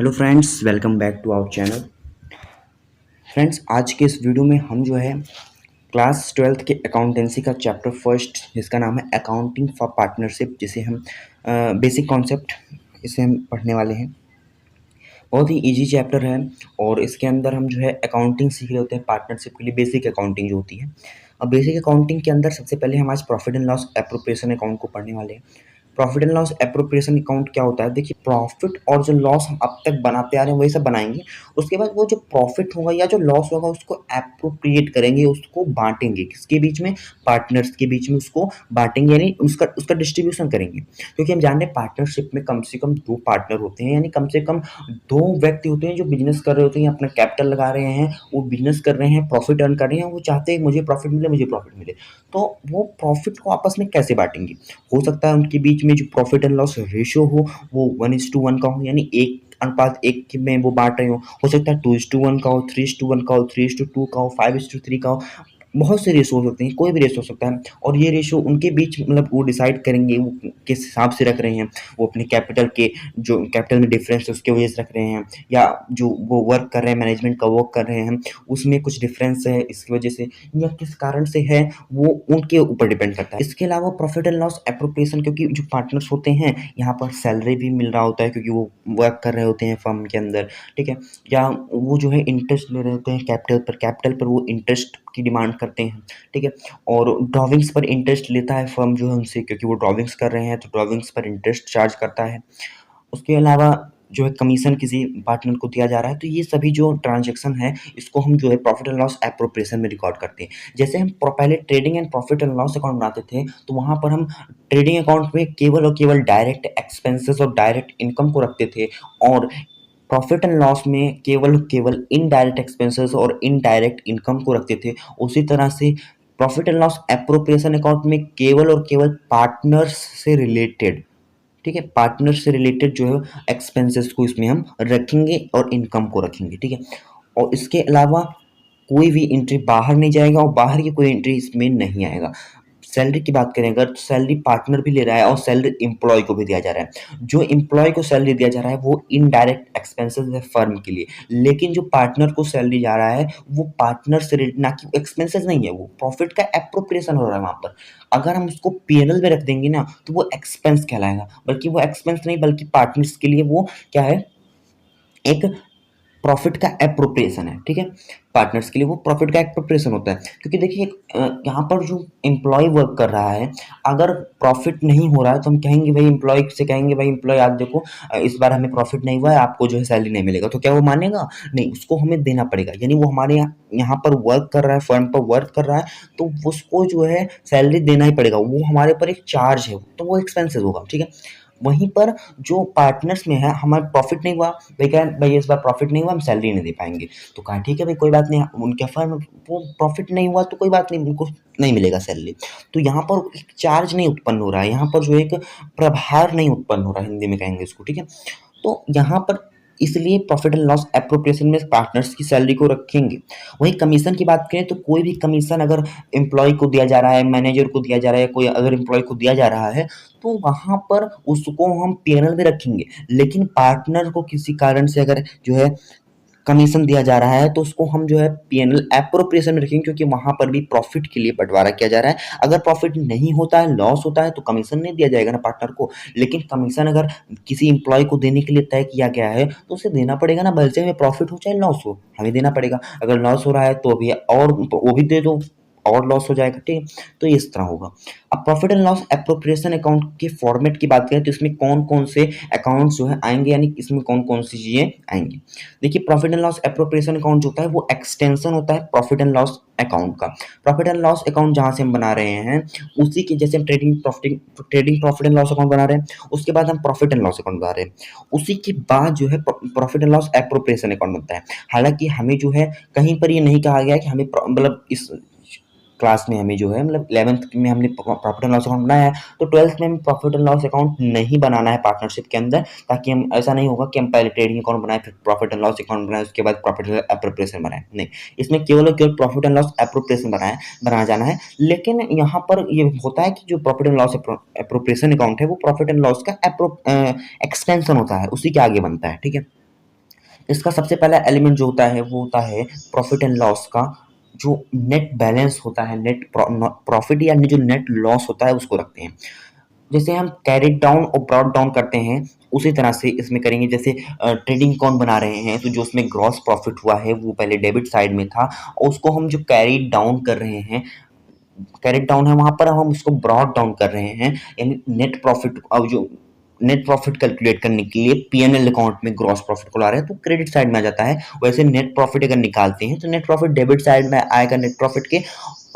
Hello friends, welcome back to our channel. Friends, आज के इस वीडियो में हम जो है क्लास ट्वेल्थ के अकाउंटेंसी का चैप्टर फर्स्ट, जिसका नाम है अकाउंटिंग फॉर पार्टनरशिप, जिसे हम बेसिक कॉन्सेप्ट इसे हम पढ़ने वाले हैं। बहुत ही इजी चैप्टर है और इसके अंदर हम जो है अकाउंटिंग सीख रहे होते हैं पार्टनरशिप के लिए, बेसिक अकाउंटिंग जो होती है। अब बेसिक अकाउंटिंग के अंदर सबसे पहले हम आज profit and loss appropriation account को पढ़ने वाले हैं। Profit and loss appropriation account क्या होता है? देखिए, प्रॉफिट और जो लॉस हम अब तक बनाते आ रहे हैं वही सब बनाएंगे। उसके बाद वो जो प्रॉफिट होगा या जो लॉस होगा उसको एप्रोप्रिएट करेंगे, उसको बांटेंगे किसके बीच में? पार्टनर्स के बीच में उसको बांटेंगे, यानी उसका उसका डिस्ट्रीब्यूशन करेंगे। क्योंकि हम जान रहे हैं पार्टनरशिप में कम से कम दो पार्टनर होते हैं, यानी कम से कम दो व्यक्ति होते हैं जो बिजनेस कर रहे होते हैं, अपना कैपिटल लगा रहे हैं, वो बिजनेस कर रहे हैं, प्रॉफिट अर्न कर रहे हैं, वो चाहते हैं मुझे प्रॉफिट मिले, मुझे प्रॉफिट मिले। तो वो प्रॉफिट को आपस में कैसे बांटेंगे? हो सकता है उनके बीच में जो प्रॉफिट एंड लॉस रेशियो वो 1:1 का हो, यानी 1:1 में वो बांट रहे हो सकता है 2:1 का हो, 3:1 का हो, 3:2 का हो, 5:3 का हो। बहुत से रेशो हो सकते हैं, कोई भी रेशो हो सकता है। और ये रेशो उनके बीच मतलब वो डिसाइड करेंगे वो किस हिसाब से रख रहे हैं। वो अपने कैपिटल के जो कैपिटल में डिफरेंस है उसके वजह से रख रहे हैं, या जो वो वर्क कर रहे हैं, मैनेजमेंट का वर्क कर रहे हैं, उसमें कुछ डिफरेंस है इसकी वजह से, या किस कारण से है, वो उनके ऊपर डिपेंड करता है। इसके अलावा प्रॉफिट एंड लॉस एप्रोप्रिएशन, क्योंकि जो पार्टनर्स होते हैं यहाँ पर सैलरी भी मिल रहा होता है क्योंकि वो वर्क कर रहे होते हैं फर्म के अंदर, ठीक है। या वो जो है इंटरेस्ट ले रहे होते हैं कैपिटल पर वो इंटरेस्ट की डिमांड करते हैं, ठीक है। और ड्राविंग्स पर इंटरेस्ट लेता है फर्म जो है उनसे, क्योंकि वो ड्राविंग्स कर रहे हैं तो ड्राविंग्स पर इंटरेस्ट चार्ज करता है। उसके अलावा जो है कमीशन किसी पार्टनर को दिया जा रहा है। तो ये सभी जो ट्रांजैक्शन है इसको हम जो है प्रॉफिट एंड लॉस एप्रोप्रिएशन में रिकॉर्ड करते हैं। जैसे हम पहले trading and profit and loss account बनाते थे, तो वहाँ पर हम ट्रेडिंग अकाउंट में केवल और केवल डायरेक्ट एक्सपेंसेस और डायरेक्ट इनकम को रखते थे, और प्रॉफिट एंड लॉस में केवल केवल इनडायरेक्ट एक्सपेंसेस और इनडायरेक्ट इनकम को रखते थे। उसी तरह से profit and loss appropriation account में केवल और केवल पार्टनर्स से रिलेटेड, ठीक है, पार्टनर से रिलेटेड जो है एक्सपेंसेस को इसमें हम रखेंगे और इनकम को रखेंगे, ठीक है। और इसके अलावा कोई भी एंट्री बाहर नहीं जाएगा और बाहर की कोई एंट्री इसमें नहीं आएगा। सैलरी की बात करें अगर, तो सैलरी पार्टनर भी ले रहा है और सैलरी एम्प्लॉय को भी दिया जा रहा है। जो एम्प्लॉय को सैलरी दिया जा रहा है वो इनडायरेक्ट एक्सपेंसेस है फर्म के लिए, लेकिन जो पार्टनर को सैलरी जा रहा है वो पार्टनर से रिलेटेड, ना कि एक्सपेंसेस नहीं है, वो प्रॉफिट का एप्रोप्रिएशन हो रहा है वहाँ पर। अगर हम उसको पीएनएल में रख देंगे ना तो वो एक्सपेंस कहलाएगा, बल्कि वो एक्सपेंस नहीं बल्कि पार्टनर्स के लिए वो क्या है, एक प्रॉफिट का एप्रोप्रिएशन है, ठीक है। पार्टनर्स के लिए वो प्रॉफिट का एप्रोप्रिएशन होता है। क्योंकि देखिए यहाँ पर जो एम्प्लॉय वर्क कर रहा है, अगर प्रॉफिट नहीं हो रहा है तो हम कहेंगे भाई, एम्प्लॉय से कहेंगे भाई एम्प्लॉय आज देखो इस बार हमें प्रॉफिट नहीं हुआ है, आपको जो है सैलरी नहीं मिलेगा। तो क्या वो मानेगा? नहीं, उसको हमें देना पड़ेगा। यानी वो हमारे यहाँ पर वर्क कर रहा है, फर्म पर वर्क कर रहा है, तो उसको जो है सैलरी देना ही पड़ेगा। वो हमारे पर एक चार्ज है, तो वो एक्सपेंसेस होगा, ठीक है। वहीं पर जो पार्टनर्स में है, हमारा प्रॉफिट नहीं हुआ, भाई क्या भाई इस बार प्रॉफिट नहीं हुआ, हम सैलरी नहीं दे पाएंगे। तो कहा ठीक है भाई, कोई बात नहीं, उनके फर्म वो प्रॉफिट नहीं हुआ तो कोई बात नहीं, उनको नहीं मिलेगा सैलरी। तो यहाँ पर एक चार्ज नहीं उत्पन्न हो रहा है, यहाँ पर जो एक प्रभार नहीं उत्पन्न हो रहा है, हिंदी में कहेंगे इसको, ठीक है। तो यहाँ पर इसलिए प्रॉफिट एंड लॉस एप्रोप्रिएशन में पार्टनर्स की सैलरी को रखेंगे। वहीं कमीशन की बात करें तो कोई भी कमीशन अगर एम्प्लॉय को दिया जा रहा है, मैनेजर को दिया जा रहा है, कोई अगर एम्प्लॉय को दिया जा रहा है, तो वहाँ पर उसको हम पीएनएल में रखेंगे। लेकिन पार्टनर को किसी कारण से अगर जो है कमीशन दिया जा रहा है तो उसको हम जो है पीएनएल एप्रोप्रिएशन में रखेंगे, क्योंकि वहाँ पर भी प्रॉफिट के लिए बंटवारा किया जा रहा है। अगर प्रॉफिट नहीं होता है, लॉस होता है, तो कमीशन नहीं दिया जाएगा ना पार्टनर को। लेकिन कमीशन अगर किसी एम्प्लॉय को देने के लिए तय किया गया है तो उसे देना पड़ेगा ना, भले से हमें प्रॉफिट हो चाहे लॉस हो, हमें देना पड़ेगा। अगर लॉस हो रहा है तो भी और वो भी दे दो, और लॉस हो जाएगा, ठीक है। तो इस तरह होगा। अब profit and loss appropriation account के फॉर्मेट की बात करें तो इसमें कौन कौन से अकाउंट्स जो है आएंगे, यानी इसमें कौन कौन सी चीजें आएंगी। देखिए, profit and loss appropriation account जो होता है वो एक्सटेंशन होता है प्रॉफिट एंड लॉस अकाउंट का। प्रॉफिट एंड लॉस अकाउंट जहां से हम बना रहे हैं उसी के, जैसे हम trading profit and loss account बना रहे हैं, उसके बाद हम प्रॉफिट एंड लॉस अकाउंट बना रहे हैं, उसी के बाद जो है profit and loss appropriation account बनता है। हालांकि हमें जो है कहीं पर ये नहीं कहा गया है कि हमें मतलब इस क्लास में हमें जो है मतलब 11th में हमने प्रॉफिट एंड लॉस अकाउंट बनाया है, तो 12th में हमें प्रॉफिट एंड लॉस अकाउंट नहीं बनाना है पार्टनरशिप के अंदर, ताकि हम ऐसा नहीं होगा कि हम पहले ट्रेडिंग अकाउंट बनाए फिर प्रॉफिट एंड लॉस अकाउंट बनाए उसके बाद प्रॉफिट एप्रोप्रिएशन बनाए। नहीं, इसमें केवल और केवल प्रॉफिट एंड लॉस एप्रोप्रिएशन बनाया जाना है। लेकिन यहाँ पर ये होता है कि जो profit and loss appropriation account है वो प्रॉफिट एंड लॉस का एक्सटेंशन होता है, उसी के आगे बनता है, ठीक है। इसका सबसे पहला एलिमेंट जो होता है वो होता है प्रॉफिट एंड लॉस का जो नेट बैलेंस होता है, नेट प्रॉफिट या जो नेट लॉस होता है उसको रखते हैं। जैसे हम कैरिड डाउन और ब्रॉड डाउन करते हैं उसी तरह से इसमें करेंगे। जैसे ट्रेडिंग अकाउंट बना रहे हैं तो जो उसमें ग्रॉस प्रॉफिट हुआ है वो पहले डेबिट साइड में था, और उसको हम जो कैरिड डाउन कर रहे हैं, कैरिड डाउन है वहां पर हम उसको ब्रॉड डाउन कर रहे हैं, यानी नेट प्रॉफिट। अब जो नेट प्रॉफिट कैलकुलेट करने के लिए पीएनएल अकाउंट में ग्रॉस प्रॉफिट को ला रहे हैं तो क्रेडिट साइड में आ जाता है। वैसे नेट प्रॉफिट अगर निकालते हैं तो नेट प्रॉफिट डेबिट साइड में आएगा नेट प्रॉफिट के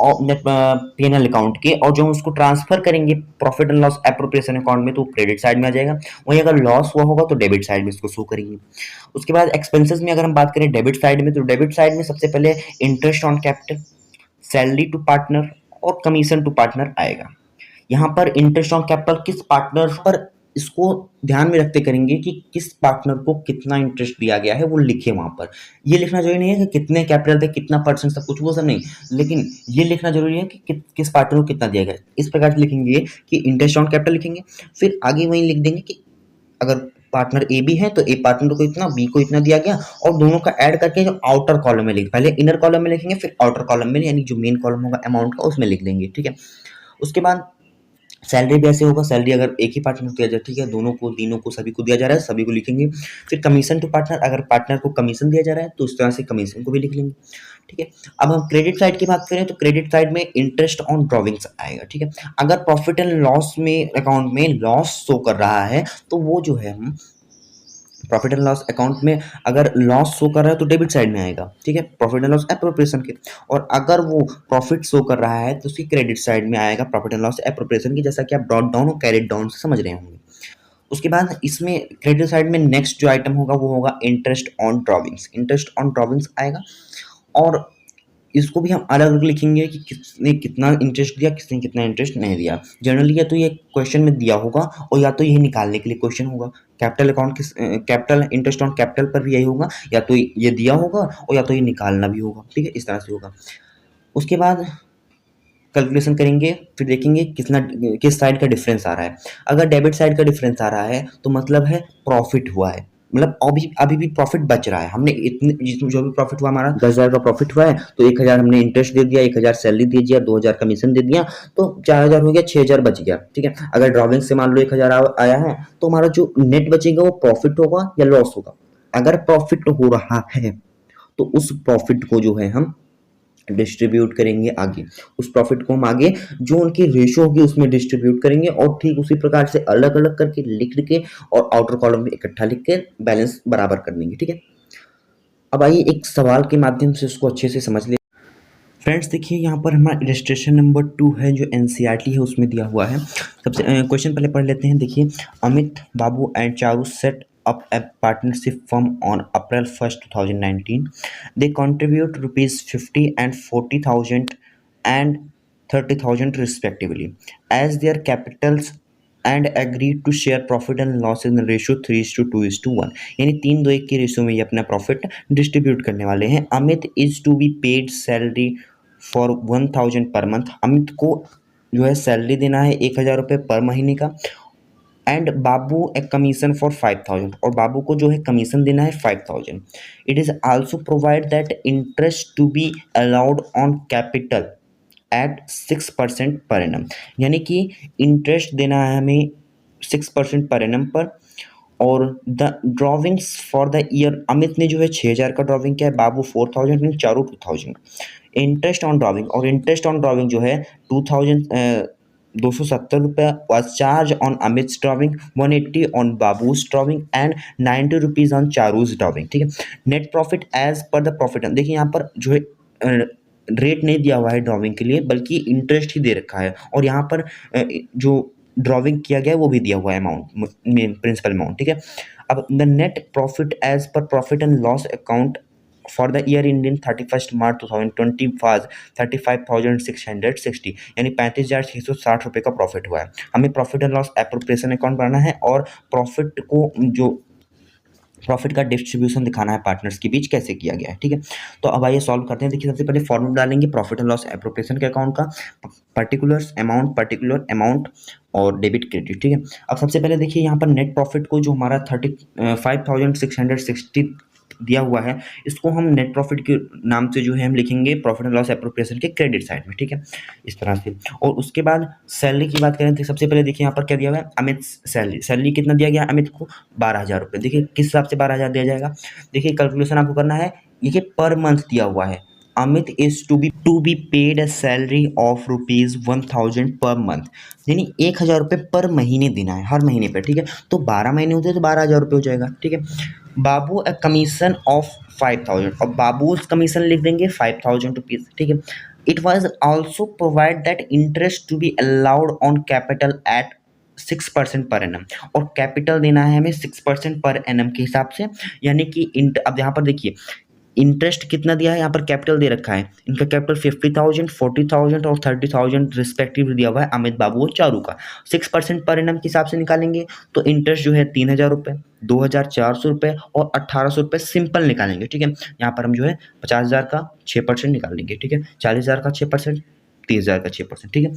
और नेट पीएनएल अकाउंट के, और जो हम उसको ट्रांसफर करेंगे profit and loss appropriation account में तो क्रेडिट साइड में आ जाएगा। वहीं अगर लॉस हुआ होगा तो डेबिट साइड में इसको शो करेंगे। उसके बाद एक्सपेंसेस में अगर हम बात करें डेबिट साइड में, तो डेबिट साइड में सबसे पहले interest on capital, salary to partner और कमीशन टू पार्टनर आएगा। यहाँ पर इंटरेस्ट ऑन कैपिटल किस पार्टनर पर, इसको ध्यान में रखते करेंगे कि किस पार्टनर को कितना इंटरेस्ट दिया गया है वो लिखे वहां पर। ये लिखना जरूरी नहीं है कि कितने कैपिटल थे, कितना परसेंट, सब कुछ वो सब नहीं, लेकिन ये लिखना जरूरी है कि किस पार्टनर को कितना दिया गया। इस प्रकार से लिखेंगे कि इंटरेस्ट ऑन कैपिटल लिखेंगे, फिर आगे वहीं लिख देंगे कि अगर पार्टनर ए भी है तो ए पार्टनर को इतना, बी को इतना दिया गया, और दोनों का ऐड करके जो आउटर कॉलम में लिख, पहले इनर कॉलम में लिखेंगे फिर आउटर कॉलम में, यानी जो मेन कॉलम होगा अमाउंट का उसमें लिख देंगे। ठीक है। उसके बाद सैलरी भी ऐसे होगा, सैलरी अगर एक ही पार्टनर को दिया जाए, ठीक है, दोनों को, तीनों को, सभी को दिया जा रहा है, सभी को लिखेंगे। फिर कमीशन टू पार्टनर, अगर पार्टनर को कमीशन दिया जा रहा है तो उस तरह से कमीशन को भी लिख लेंगे। ठीक है। अब हम क्रेडिट साइड की बात करें तो क्रेडिट साइड में इंटरेस्ट ऑन ड्रॉविंग्स आएगा। ठीक है। अगर प्रॉफिट एंड लॉस में अकाउंट में लॉस शो कर रहा है तो वो जो है हम प्रॉफिट एंड लॉस अकाउंट में अगर लॉस शो कर रहा है तो डेबिट साइड में आएगा। ठीक है, प्रॉफिट एंड लॉस एप्रोप्रिएशन के। और अगर वो प्रॉफिट शो कर रहा है तो उसकी क्रेडिट साइड में आएगा प्रॉफिट एंड लॉस एप्रोप्रिएशन की, जैसा कि आप ब्रॉड डाउन और कैरिड डाउन से समझ रहे होंगे। उसके बाद इसमें क्रेडिट साइड में नेक्स्ट जो आइटम होगा वो होगा interest on drawings. Interest on drawings आएगा, और इसको भी हम अलग अलग लिखेंगे कि किसने कितना इंटरेस्ट दिया, किसने कितना इंटरेस्ट नहीं दिया। जनरली या तो ये क्वेश्चन में दिया होगा और या तो ये निकालने के लिए क्वेश्चन होगा। कैपिटल अकाउंट किस, कैपिटल इंटरेस्ट ऑन कैपिटल पर भी यही होगा, या तो ये दिया होगा और या तो ये निकालना भी होगा। ठीक है, इस तरह से होगा। उसके बाद कैलकुलेशन करेंगे, फिर देखेंगे किस साइड का डिफरेंस आ रहा है। अगर डेबिट साइड का डिफरेंस आ रहा है तो मतलब है प्रॉफिट हुआ है, मतलब अभी भी प्रॉफिट बच रहा है। हमने इतने जो भी प्रॉफिट हुआ, हमारा 10,000 का प्रॉफिट हुआ है तो 1,000 हमने इंटरेस्ट दे दिया, 1,000 सैलरी दे दिया, 2,000 कमीशन दे दिया, तो 4,000 हो गया, 6,000 बच गया। ठीक है। अगर ड्रॉविंग से मान लो 1,000 आया है तो हमारा जो नेट बचेगा वो प्रॉफिट होगा या लॉस होगा। अगर प्रॉफिट हो रहा है तो उस प्रॉफिट को जो है हम डिस्ट्रीब्यूट करेंगे आगे, उस प्रॉफिट को हम आगे जो उनकी रेशो होगी उसमें डिस्ट्रीब्यूट करेंगे, और ठीक उसी प्रकार से अलग अलग करके लिख के और आउटर कॉलम में इकट्ठा लिख के बैलेंस बराबर कर देंगे। ठीक है। अब आइए एक सवाल के माध्यम से उसको अच्छे से समझ ले। फ्रेंड्स देखिए यहाँ पर हमारा इलस्ट्रेशन नंबर 2 है जो एनसीईआरटी है उसमें दिया हुआ है। सबसे क्वेश्चन पहले पढ़ लेते हैं। देखिए, Amit, Babu and Charu set up a partnership firm on April 1st 2019. They contribute rupees 50 and 40,000 and 30,000 respectively as their capitals and agreed to share profit and loss in the ratio 3:2:1, यानी 3:2:1 की रेशियो में ये अपना प्रॉफिट डिस्ट्रीब्यूट करने वाले हैं। Amit is to be paid salary for 1,000 per month. Amit को जो है सैलरी देना है 1,000 रुपये पर महीने का। And Babu a commission for 5,000, और बाबू को जो है कमीशन देना है 5,000। It is also provide that interest to be allowed on capital at 6% per annum, यानी कि इंटरेस्ट देना है हमें 6% पर एनम पर। और the drawings for the year, Amit ने जो है 6,000 का ड्रॉविंग किया है, Babu 4,000 and Charu 2,000। Interest on drawing, और इंटरेस्ट ऑन ड्रॉविंग जो है 2,270 रुपये was charged on Amit's drawing, 180 on Babu's drawing and 90 rupees on Charu's drawing। ठीक है। Net profit as per the profit, देखिए यहाँ पर जो है रेट नहीं दिया हुआ है ड्राविंग के लिए, बल्कि इंटरेस्ट ही दे रखा है, और यहाँ पर जो ड्राविंग किया गया है वो भी दिया हुआ है अमाउंट, प्रिंसिपल अमाउंट। ठीक है। अब the net profit as per profit and loss account for the year ended 31 March 2020 was 35,660, यानी 35,660 रुपये का प्रॉफिट हुआ है। हमें profit and loss appropriation account बनाना है और प्रॉफिट को, जो प्रॉफिट का डिस्ट्रीब्यूशन दिखाना है पार्टनर्स के बीच कैसे किया गया है। ठीक है। तो अब आइए सॉल्व करते हैं। देखिए, सबसे पहले फॉर्मूला डालेंगे प्रॉफिट एंड लॉस एप्रोप्रिएशन के अकाउंट का, पर्टिकुलर अमाउंट और डेबिट क्रेडिट। ठीक है। अब सबसे पहले देखिए यहाँ पर नेट प्रॉफिट को, जो हमारा 35,660 दिया हुआ है इसको हम नेट प्रॉफिट के नाम से जो है हम लिखेंगे प्रॉफिट एंड लॉस एप्रोप्रिएशन के क्रेडिट साइड में, ठीक है, इस तरह से। और उसके बाद सैलरी की बात करें तो सबसे पहले देखिए यहाँ पर क्या दिया हुआ है, अमित सैलरी कितना दिया गया अमित को 12,000 रुपये। देखिए किस हिसाब से 12,000 दिया जाएगा, देखिए कैलकुलेशन आपको करना है, ये पर मंथ दिया हुआ है। Amit is to be paid a salary of ₹1,000 per month, यानी 1,000 रुपये पर महीने देना है, हर महीने पे, ठीक है। तो 12 महीने होते हैं तो 12,000 रुपये हो जाएगा, ठीक है। बाबू अ कमीशन ऑफ 5,000, और बाबू कमीशन लिख देंगे 5,000 रुपीज़, ठीक है। It was also provide that interest to be allowed on capital at 6% per annum, और कैपिटल देना है हमें 6% पर एनम के हिसाब से, यानी कि अब यहाँ पर देखिए इंटरेस्ट कितना दिया है, यहाँ पर कैपिटल दे रखा है, इनका कैपिटल 50,000, 40,000 और 30,000 रिस्पेक्टिव दिया हुआ है अमित बाबू और चारू का। 6% पर एनम के हिसाब से निकालेंगे तो इंटरेस्ट जो है 3,000 रुपये, 2,400 रुपये और 1,800 रुपये सिंपल निकालेंगे, ठीक है। यहाँ पर हम जो है 50,000 का 6% निकालेंगे, ठीक है, 40,000 का 6%, 30,000 का 6%, ठीक है।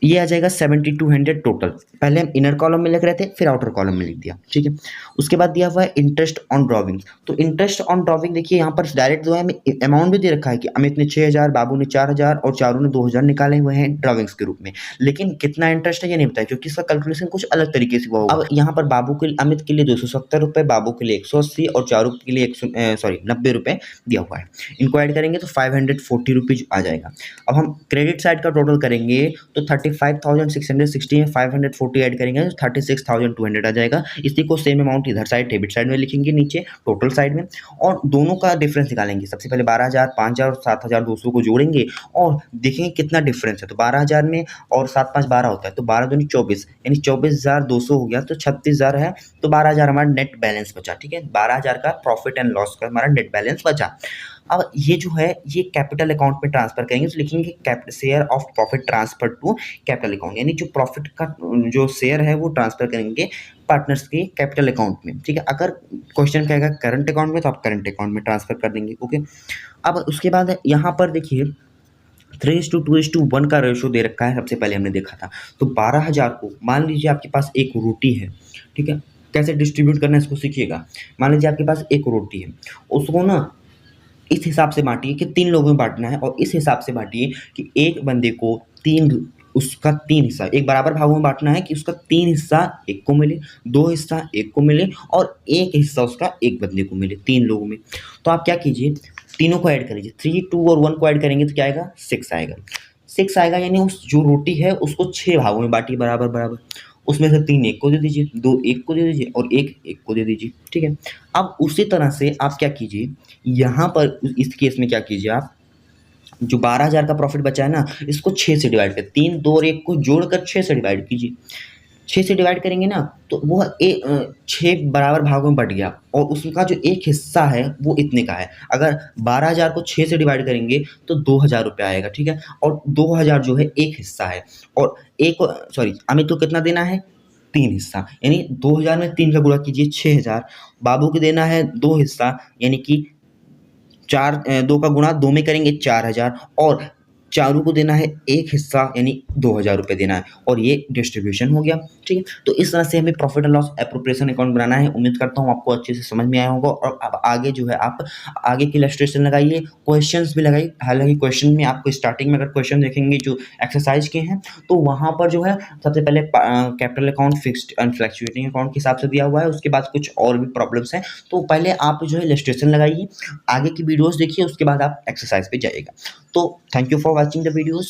ये आ जाएगा 7200 टोटल। पहले हम इनर कॉलम में लिख रहे थे, फिर आउटर कॉलम में लिख दिया, ठीक है। उसके बाद दिया हुआ है इंटरेस्ट ऑन ड्रॉविंग, तो इंटरेस्ट ऑन ड्रॉविंग देखिए यहाँ पर डायरेक्ट जो है हमें अमाउंट भी दे रखा है कि अमित ने 6,000, बाबू ने 4,000 और चारू ने 2,000 निकाले हुए हैं ड्रॉविंग्स के रूप में, लेकिन कितना इंटरेस्ट है ये नहीं बताया क्योंकि इसका कैलकुलेशन कुछ अलग तरीके से हुआ होगा। अब यहाँ पर बाबू के अमित के लिए 270 रुपये, बाबू के लिए 180 और चारू के लिए 90 रुपये दिया हुआ है। इनको ऐड करेंगे तो 540 रुपीज आ जाएगा। अब हम क्रेडिट साइड का टोटल करेंगे तो 35,660 में 540 ऐड करेंगे तो 36,200 आ जाएगा। इसी को सेम अमाउंट इधर साइड डेबिट साइड में लिखेंगे नीचे टोटल साइड में, और दोनों का डिफरेंस निकालेंगे। सबसे पहले 12,000, 5,000 और 7,200 को जोड़ेंगे और देखेंगे कितना डिफरेंस है। तो 12,000 में और 7 5 12 होता है, तो 12 दूनी 24, यानी 24,200 हो गया, तो 36,000 है, तो 12,000 हमारा नेट बैलेंस बचा, ठीक है। 12,000 का प्रॉफिट एंड लॉस का हमारा नेट बैलेंस बचा। अब ये जो है ये कैपिटल अकाउंट में ट्रांसफर करेंगे तो लिखेंगे share of profit transfer to capital account, यानी जो प्रॉफिट का जो शेयर है वो ट्रांसफर करेंगे पार्टनर्स के कैपिटल अकाउंट में, ठीक है। अगर क्वेश्चन कहेगा करंट अकाउंट में तो आप करंट अकाउंट में ट्रांसफर कर देंगे, ओके। अब उसके बाद यहाँ पर देखिए 3:2:1 का रेशो दे रखा है, सबसे पहले हमने देखा था। तो 12,000 को मान लीजिए आपके पास एक रोटी है, ठीक है, कैसे डिस्ट्रीब्यूट करना है इसको सीखिएगा। मान लीजिए आपके पास एक रोटी है, उसको ना इस हिसाब से बांटिए कि 3 लोगों में बांटना है, और इस हिसाब से बांटिए कि एक बंदे को उसका 3 हिस्सा एक बराबर भागों में बांटना है कि उसका 3 हिस्सा एक को मिले, 2 हिस्सा एक को मिले और 1 हिस्सा उसका एक बंदे को मिले, 3 लोगों में। तो आप क्या कीजिए, तीनों को ऐड कर लीजिए, 3, 2 और 1 को ऐड करेंगे तो क्या आएगा, 6 आएगा। 6 आएगा, यानी उस जो रोटी है उसको 6 भागों में बांटिए बराबर बराबर। उसमें से 3 एक को दे दीजिए, 2 एक को दे दीजिए और 1 एक को दे दीजिए, ठीक है। अब उसी तरह से आप क्या कीजिए, यहाँ पर इस केस में क्या कीजिए, आप जो 12,000 का प्रॉफिट बचा है ना, इसको 6 से डिवाइड कर, 3, 2 और 1 को जोड़कर 6 से डिवाइड कीजिए। 6 से डिवाइड करेंगे ना तो वो 6 बराबर भागों में बट गया, और उसका जो एक हिस्सा है वो इतने का है। अगर 12,000 को 6 से डिवाइड करेंगे तो 2,000 रुपये आएगा, ठीक है। और 2,000 जो है एक हिस्सा है, और अमित को कितना देना है, 3 हिस्सा, यानी 2,000 में 3 का गुणा कीजिए 6,000। बाबू को देना है 2 हिस्सा, यानी कि 2 का गुणा 2 में करेंगे 4,000, और चारू को देना है 1 हिस्सा यानी 2,000 रुपये देना है, और ये डिस्ट्रीब्यूशन हो गया, ठीक है। तो इस तरह से हमें profit and loss appropriation account बनाना है। उम्मीद करता हूँ आपको अच्छे से समझ में आया होगा, और अब आगे जो है आप आगे की इलस्ट्रेशन लगाइए, क्वेश्चंस भी लगाइए। हालांकि क्वेश्चन में आपको स्टार्टिंग में अगर क्वेश्चन देखेंगे जो एक्सरसाइज के हैं तो वहाँ पर जो है सबसे पहले capital account, fixed and fluctuating account के हिसाब से दिया हुआ है। उसके बाद कुछ और भी प्रॉब्लम्स हैं, तो पहले आप जो है इलस्ट्रेशन लगाइए, आगे की वीडियोज़ देखिए, उसके बाद आप एक्सरसाइज पे जाइएगा। तो thank you for watching the videos.